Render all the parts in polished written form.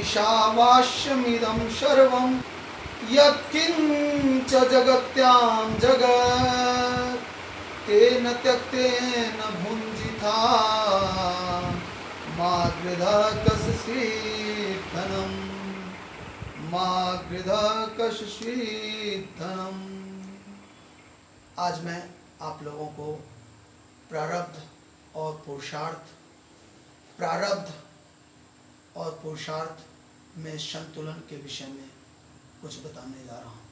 ईशावास्यमिदं सर्वं यत्किञ्च जगत्यां जगत् तेन त्यक्तेन भुञ्जिता मा गृधः कस्यचित् धनं मा गृधः कस्यचित् धनम्। आज मैं आप लोगों को प्रारब्ध और पुरुषार्थ में संतुलन के विषय में कुछ बताने जा रहा हूं।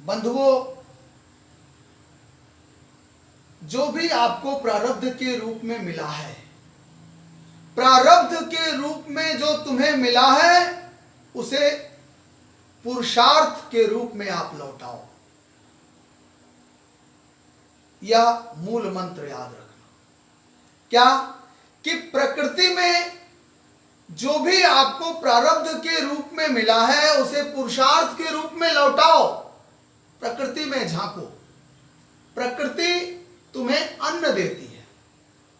बंधुओं, जो भी आपको प्रारब्ध के रूप में मिला है, प्रारब्ध के रूप में जो तुम्हें मिला है उसे पुरुषार्थ के रूप में आप लौटाओ। यह मूल मंत्र याद रखना। क्या कि प्रकृति में जो भी आपको प्रारब्ध के रूप में मिला है उसे पुरुषार्थ के रूप में लौटाओ। प्रकृति में झांको। प्रकृति तुम्हें अन्न देती है,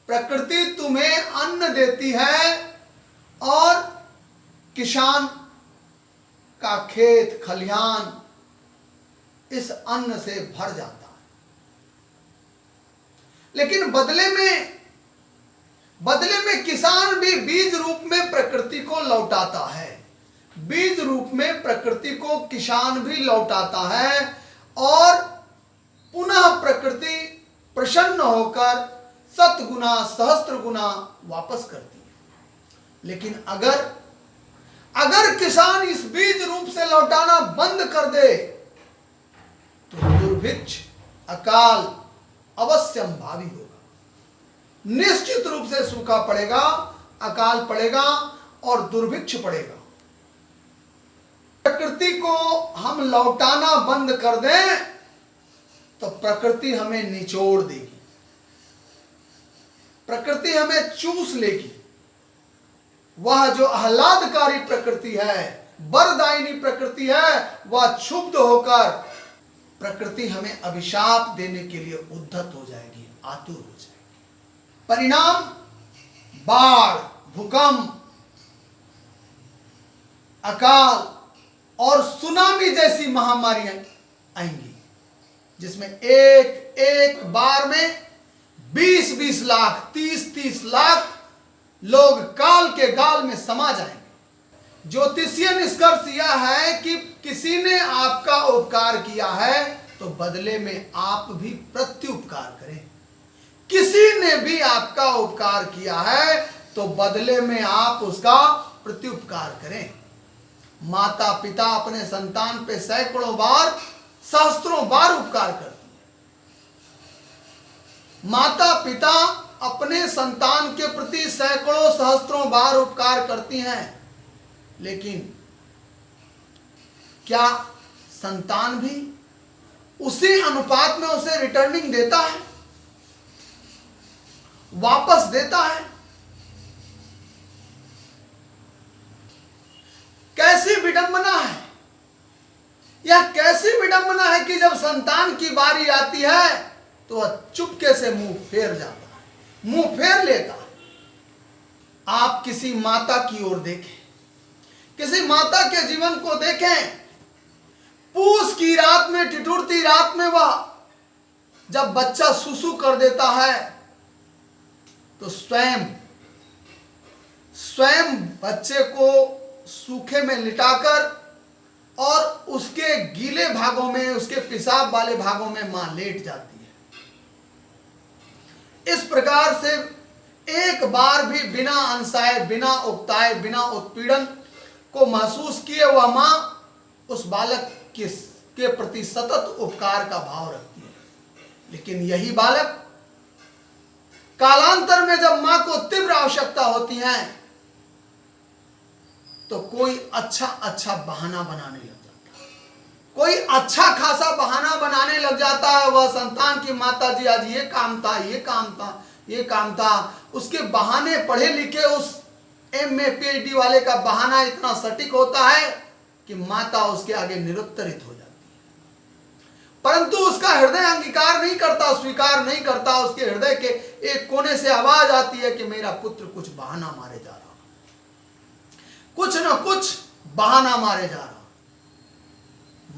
प्रकृति तुम्हें अन्न देती है और किसान का खेत खलिहान इस अन्न से भर जाता है। लेकिन बदले में किसान भी बीज रूप में प्रकृति को लौटाता है। बीज रूप में प्रकृति को किसान भी लौटाता है और पुनः प्रकृति प्रसन्न होकर 7 गुना सहस्त्र गुना वापस करती है। लेकिन अगर किसान इस बीज रूप से लौटाना बंद कर दे तो दुर्भिक्ष अकाल अवश्यम भावी होगा। निश्चित रूप से सूखा पड़ेगा, अकाल पड़ेगा और दुर्भिक्ष पड़ेगा। प्रकृति को हम लौटाना बंद कर दें तो प्रकृति हमें निचोड़ देगी, प्रकृति हमें चूस लेगी। वह जो आह्लादकारी प्रकृति है, वरदायिनी प्रकृति है, वह क्षुब्ध होकर प्रकृति हमें अभिशाप देने के लिए उद्धत हो जाएगी, आतुर हो जाएगी। परिणाम बाढ़, भूकंप, अकाल और सुनामी जैसी महामारियां आएंगी, जिसमें एक बार में 20-20 लाख, 30-30 लाख लोग काल के गाल में समा जाएंगे। ज्योतिषीय निष्कर्ष यह है कि किसी ने आपका उपकार किया है तो बदले में आप भी प्रत्युपकार करें। किसी ने भी आपका उपकार किया है तो बदले में आप उसका प्रत्युपकार करें। माता पिता अपने संतान पे सैकड़ों बार, सहस्त्रों बार उपकार करती है। माता पिता अपने संतान के प्रति सैकड़ों सहस्त्रों बार उपकार करती हैं, लेकिन क्या संतान भी उसी अनुपात में उसे रिटर्निंग देता है, वापस देता है? कैसी विडंबना है यह, कैसी विडंबना है कि जब संतान की बारी आती है तो वह चुपके से मुंह फेर जाता है, मुंह फेर लेता है। आप किसी माता की ओर देखें, किसी माता के जीवन को देखें। पूस की रात में, ठिठुरती रात में वह जब बच्चा सुसु कर देता है तो स्वयं बच्चे को सूखे में लिटाकर और उसके गीले भागों में, उसके पेशाब वाले भागों में मां लेट जाती है। इस प्रकार से एक बार भी बिना अनसाए, बिना उकताए, बिना उत्पीड़न को महसूस किए वह मां उस बालक के प्रति सतत उपकार का भाव रखती है। लेकिन यही बालक कालांतर में जब मां को तीव्र आवश्यकता होती है तो कोई अच्छा बहाना बनाने लग जाता है, कोई अच्छा खासा बहाना बनाने लग जाता है। वह संतान की माता जी आज ये काम था, ये काम था, ये काम था। उसके बहाने पढ़े लिखे उस MA PhD वाले का बहाना इतना सटीक होता है कि माता उसके आगे निरुत्तरित हो जाती है। अंगीकार नहीं करता, स्वीकार नहीं करता, उसके हृदय के एक कोने से आवाज आती है कि मेरा पुत्र कुछ बहाना मारे जा रहा, कुछ ना कुछ बहाना मारे जा रहा।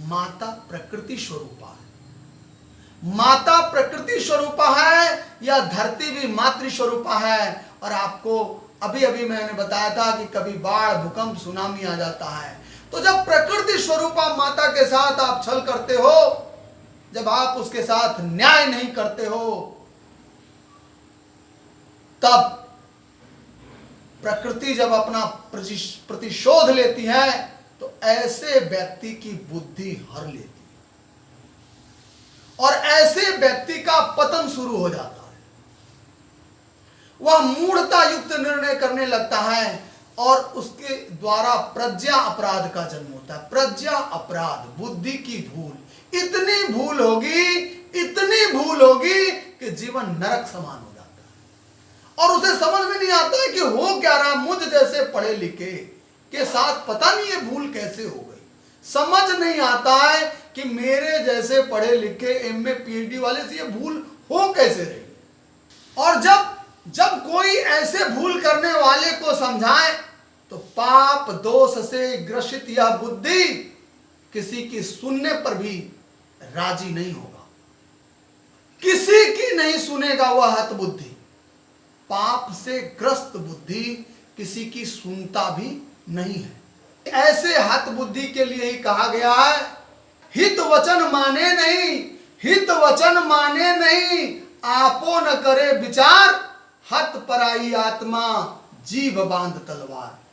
माता प्रकृति स्वरूपा है, माता प्रकृति स्वरूपा है, या धरती भी मातृ स्वरूपा है। और आपको अभी अभी मैंने बताया था कि कभी बाढ़, भूकंप, सुनामी आ जाता है, तो जब प्रकृति स्वरूपा माता के साथ आप छल करते हो, जब आप उसके साथ न्याय नहीं करते हो, तब प्रकृति जब अपना प्रतिशोध लेती है तो ऐसे व्यक्ति की बुद्धि हर लेती है और ऐसे व्यक्ति का पतन शुरू हो जाता है। वह मूढ़ता युक्त निर्णय करने लगता है और उसके द्वारा प्रज्ञा अपराध का जन्म होता है। प्रज्ञा अपराध, बुद्धि की भूल, इतनी भूल होगी, इतनी भूल होगी कि जीवन नरक समान हो जाता है और उसे समझ में नहीं आता है कि हो क्या रहा। मुझ जैसे पढ़े लिखे के साथ पता नहीं ये भूल कैसे हो गई, समझ नहीं आता है कि मेरे जैसे पढ़े लिखे एमए पीएचडी वाले से ये भूल हो कैसे रही। और जब कोई ऐसे भूल करने वाले को समझाए तो पाप दोष से ग्रसित यह बुद्धि किसी की सुनने पर भी राजी नहीं होगा, किसी की नहीं सुनेगा। वह हत बुद्धि, पाप से ग्रस्त बुद्धि किसी की सुनता भी नहीं है। ऐसे हत बुद्धि के लिए ही कहा गया है, हित वचन माने नहीं, हित वचन माने नहीं, आपो न करे विचार, हत पराई आत्मा जीव बांध तलवार।